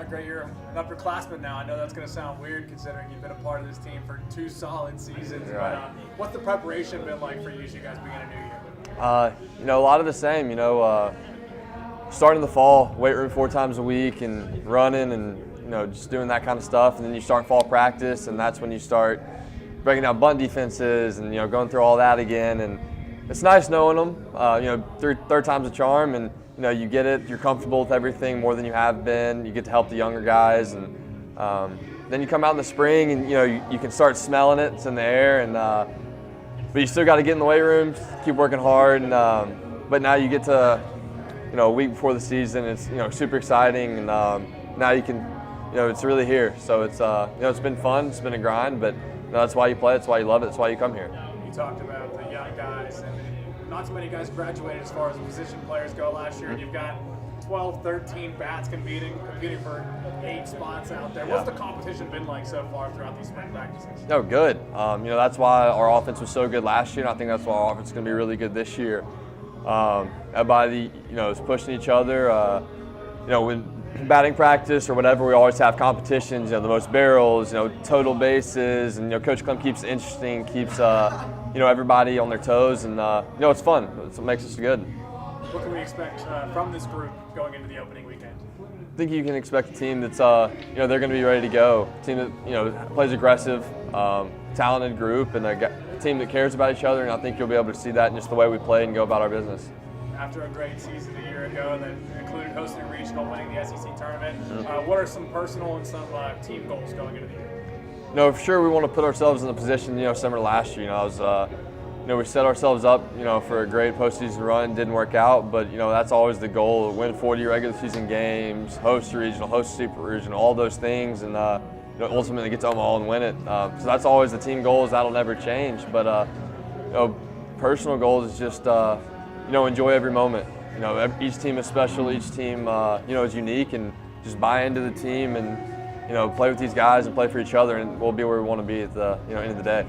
Great, you're an upperclassman now. I know that's going to sound weird considering you've been a part of this team for 2 solid seasons. Right. But what's the preparation been like for you as you guys begin a new year? A lot of the same. Starting in the fall, weight room 4 times a week and running and just doing that kind of stuff. And then you start fall practice, and that's when you start breaking down bunt defenses and going through all that again. And it's nice knowing them. Third time's a charm, and you get it. You're comfortable with everything more than you have been. You get to help the younger guys, and then you come out in the spring, and you can start smelling it. It's in the air, and but you still got to get in the weight room, keep working hard. And but now you get to a week before the season. It's super exciting, and now you can it's really here. So it's it's been fun. It's been a grind, but that's why you play. That's why you love it. That's why you come here. You talked about the young guys, and not so many guys graduated as far as position players go last year. And you've got 12, 13 bats competing for 8 spots out there. What's the competition been like so far throughout these spring practices? No, good. That's why our offense was so good last year, and I think that's why our offense is going to be really good this year. Everybody, is pushing each other. When batting practice or whatever, we always have competitions. The most barrels, total bases, and Coach Clem keeps it interesting, keeps everybody on their toes, and it's fun. It's what makes us good. What can we expect from this group going into the opening weekend? I think you can expect a team that's they're going to be ready to go. A team that plays aggressive, talented group, and a team that cares about each other. And I think you'll be able to see that in just the way we play and go about our business. After a great season a year ago that included hosting a regional, winning the SEC tournament, what are some personal and some team goals going into the year? For sure we want to put ourselves in the position, similar to last year. We set ourselves up, for a great postseason run. Didn't work out, but that's always the goal: win 40 regular season games, host a regional, host a super regional, all those things, and ultimately get to Omaha and win it. So that's always the team goals. That'll never change. But personal goals is just enjoy every moment. Each team is special. Each team is unique, and just buy into the team and play with these guys and play for each other, and we'll be where we want to be at the end of the day.